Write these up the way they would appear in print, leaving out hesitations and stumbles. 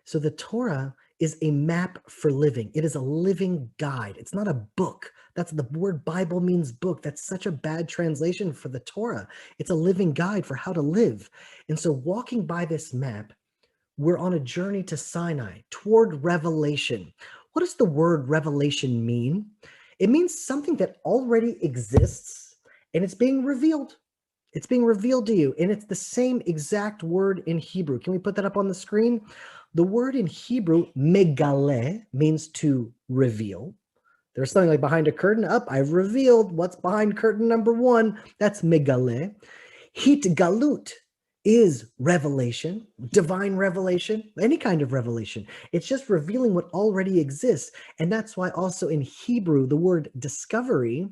So the Torah is a map for living. It is a living guide. It's not a book. That's the word Bible means book. That's such a bad translation for the Torah. It's a living guide for how to live. And so walking by this map, we're on a journey to Sinai toward revelation. What does the word revelation mean? It means something that already exists and it's being revealed. It's being revealed to you, and it's the same exact word in Hebrew. Can we put that up on the screen? The word in Hebrew, megale, means to reveal. There's something like behind a curtain. I've revealed what's behind curtain number 1. That's megale. Hitgalut is revelation, divine revelation, any kind of revelation. It's just revealing what already exists. And that's why also in Hebrew, the word discovery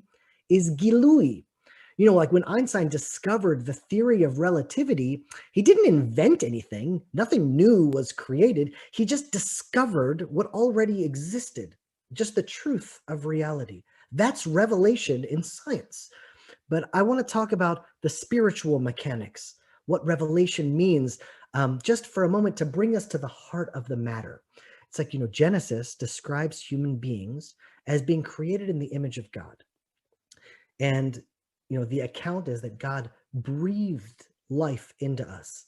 is gilui. You know, like when Einstein discovered the theory of relativity, he didn't invent anything. Nothing new was created. He just discovered what already existed, just the truth of reality. That's revelation in science. But I want to talk about the spiritual mechanics, what revelation means, just for a moment to bring us to the heart of the matter. It's like, Genesis describes human beings as being created in the image of God. And the account is that God breathed life into us.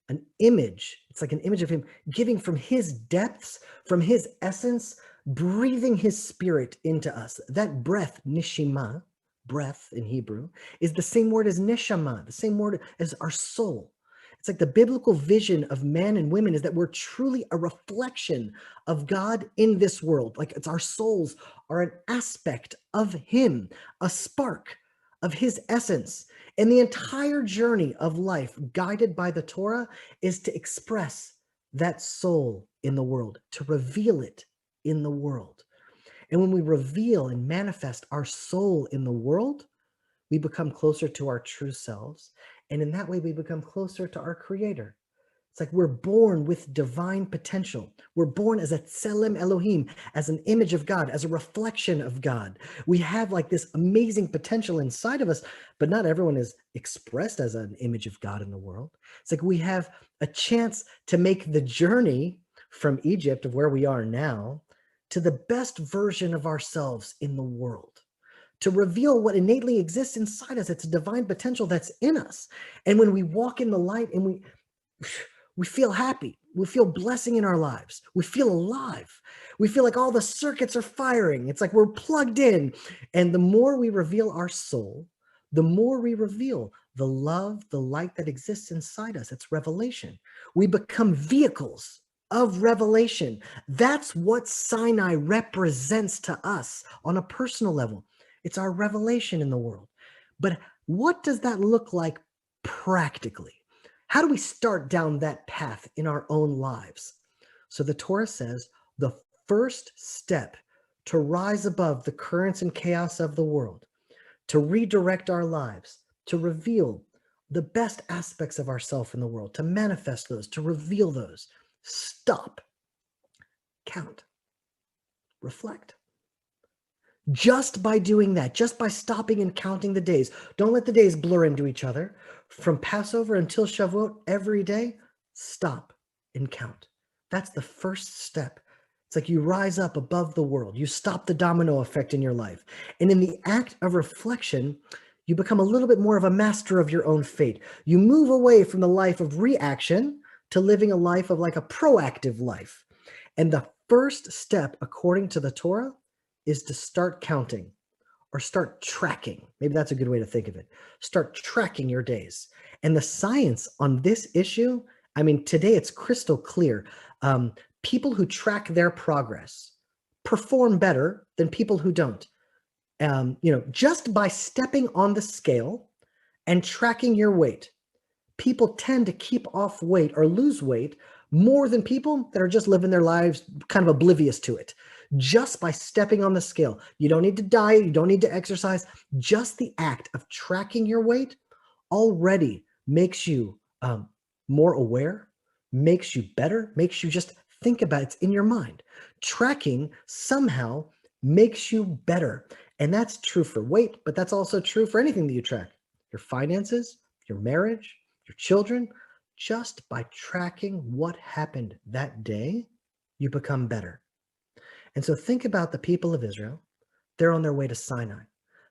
An image, it's like an image of him giving from his depths, from his essence, breathing his spirit into us. That breath, nishima, breath in Hebrew, is the same word as neshama, the same word as our soul. It's like the biblical vision of men and women is that we're truly a reflection of God in this world. Like it's our souls are an aspect of him, a spark of his essence. And the entire journey of life, guided by the Torah, is to express that soul in the world, to reveal it in the world. And when we reveal and manifest our soul in the world, we become closer to our true selves. And in that way, we become closer to our Creator. It's like we're born with divine potential. We're born as a tselem Elohim, as an image of God, as a reflection of God. We have like this amazing potential inside of us, but not everyone is expressed as an image of God in the world. It's like we have a chance to make the journey from Egypt, of where we are now, to the best version of ourselves in the world, to reveal what innately exists inside us. It's a divine potential that's in us. And when we walk in the light and we feel happy. We feel blessing in our lives. We feel alive. We feel like all the circuits are firing. It's like we're plugged in. And the more we reveal our soul, the more we reveal the love, the light that exists inside us. It's revelation. We become vehicles of revelation. That's what Sinai represents to us on a personal level. It's our revelation in the world. But what does that look like practically? How do we start down that path in our own lives? So the Torah says the first step to rise above the currents and chaos of the world, to redirect our lives, to reveal the best aspects of ourselves in the world, to manifest those, to reveal those, stop, count, reflect. Just by doing that, just by stopping and counting the days, don't let the days blur into each other. From Passover until Shavuot, every day, stop and count. That's the first step. It's like you rise up above the world. You stop the domino effect in your life. And in the act of reflection, you become a little bit more of a master of your own fate. You move away from the life of reaction to living a life of like a proactive life. And the first step, according to the Torah, is to start counting or start tracking. Maybe that's a good way to think of it. Start tracking your days. And the science on this issue, I mean, today it's crystal clear. People who track their progress perform better than people who don't. Just by stepping on the scale and tracking your weight, people tend to keep off weight or lose weight more than people that are just living their lives kind of oblivious to it. Just by stepping on the scale. You don't need to diet, you don't need to exercise. Just the act of tracking your weight already makes you more aware, makes you better, makes you just think about it. It's in your mind. Tracking somehow makes you better. And that's true for weight, but that's also true for anything that you track. Your finances, your marriage, your children. just by tracking what happened that day, you become better. And so think about the people of Israel. They're on their way to Sinai.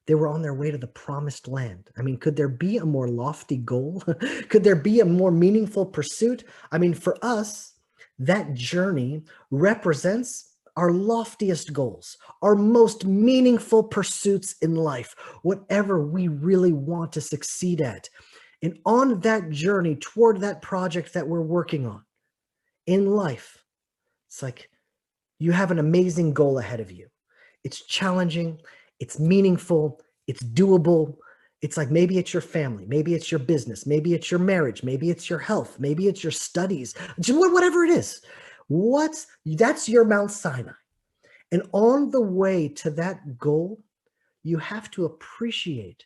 They were on their way to the promised land. I mean, could there be a more lofty goal? Could there be a more meaningful pursuit? I mean, for us, that journey represents our loftiest goals, our most meaningful pursuits in life, whatever we really want to succeed at. And on that journey toward that project that we're working on in life, it's like you have an amazing goal ahead of you. It's challenging, it's meaningful, it's doable. It's like maybe it's your family, maybe it's your business, maybe it's your marriage, maybe it's your health, maybe it's your studies, whatever it is. That's your Mount Sinai. And on the way to that goal, you have to appreciate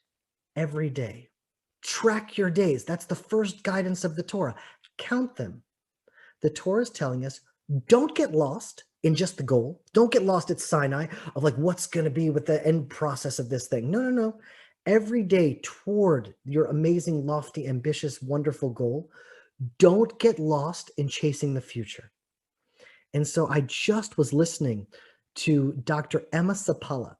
every day. Track your days. That's the first guidance of the Torah. Count them. The Torah is telling us, don't get lost in just the goal. Don't get lost at Sinai of like, what's going to be with the end process of this thing. No. Every day toward your amazing, lofty, ambitious, wonderful goal, don't get lost in chasing the future. And so I just was listening to Dr. Emma Sapala.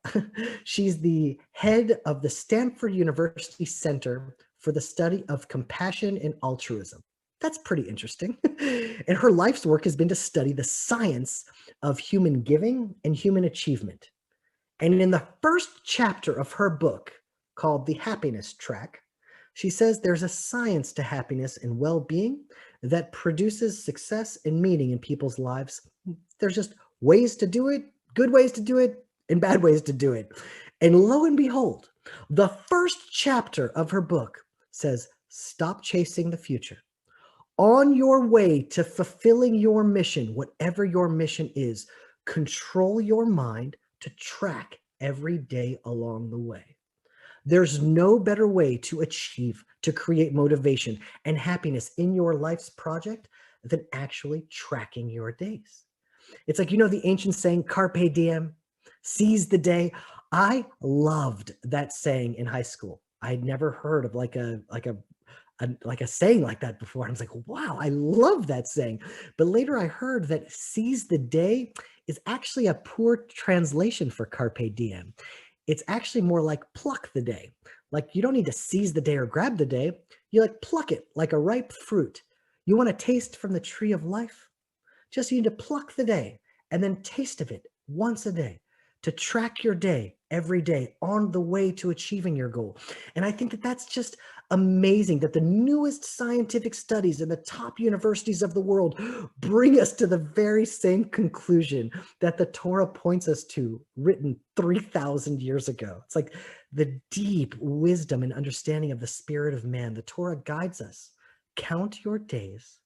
She's the head of the Stanford University Center for the Study of Compassion and Altruism. That's pretty interesting. And her life's work has been to study the science of human giving and human achievement. And in the first chapter of her book, called The Happiness Track, she says there's a science to happiness and well-being that produces success and meaning in people's lives. There's just ways to do it, good ways to do it, and bad ways to do it. And lo and behold, the first chapter of her book says, stop chasing the future. On your way to fulfilling your mission, whatever your mission is, control your mind to track every day along the way. There's no better way to achieve, to create motivation and happiness in your life's project than actually tracking your days. It's like, the ancient saying, carpe diem, seize the day. I loved that saying in high school. I'd never heard of like a saying like that before. I was like, wow, I love that saying. But later I heard that seize the day is actually a poor translation for carpe diem. It's actually more like pluck the day. Like you don't need to seize the day or grab the day. You like pluck it like a ripe fruit. You want to taste from the tree of life? Just you need to pluck the day and then taste of it once a day to track your day every day on the way to achieving your goal. And I think that that's just amazing that the newest scientific studies in the top universities of the world bring us to the very same conclusion that the Torah points us to, written 3,000 years ago. It's like the deep wisdom and understanding of the spirit of man. The Torah guides us. Count your days.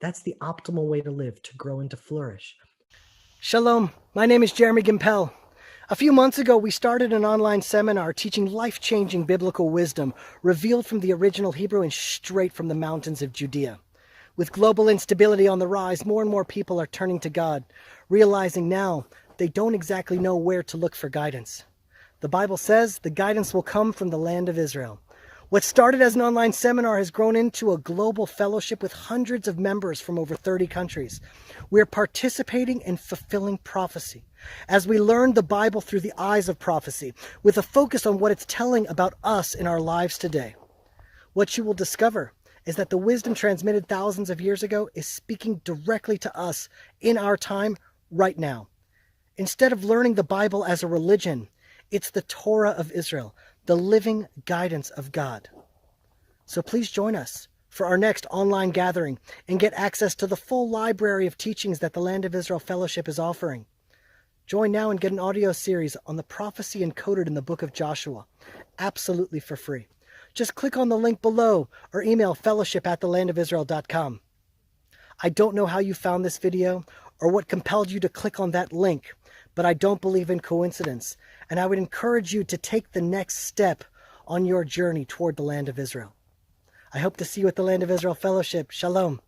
That's the optimal way to live, to grow and to flourish. Shalom, my name is Jeremy Gimpel. A few months ago, we started an online seminar teaching life-changing biblical wisdom revealed from the original Hebrew and straight from the mountains of Judea. With global instability on the rise, more and more people are turning to God, realizing now they don't exactly know where to look for guidance. The Bible says the guidance will come from the land of Israel. What started as an online seminar has grown into a global fellowship with hundreds of members from over 30 countries. We're participating in fulfilling prophecy as we learn the Bible through the eyes of prophecy, with a focus on what it's telling about us in our lives today. What you will discover is that the wisdom transmitted thousands of years ago is speaking directly to us in our time right now. Instead of learning the Bible as a religion, it's the Torah of Israel, the living guidance of God. So please join us for our next online gathering and get access to the full library of teachings that the Land of Israel Fellowship is offering. Join now and get an audio series on the prophecy encoded in the book of Joshua, absolutely for free. Just click on the link below or email fellowship@thelandofisrael.com. I don't know how you found this video or what compelled you to click on that link, but I don't believe in coincidence, and I would encourage you to take the next step on your journey toward the Land of Israel. I hope to see you at the Land of Israel Fellowship. Shalom.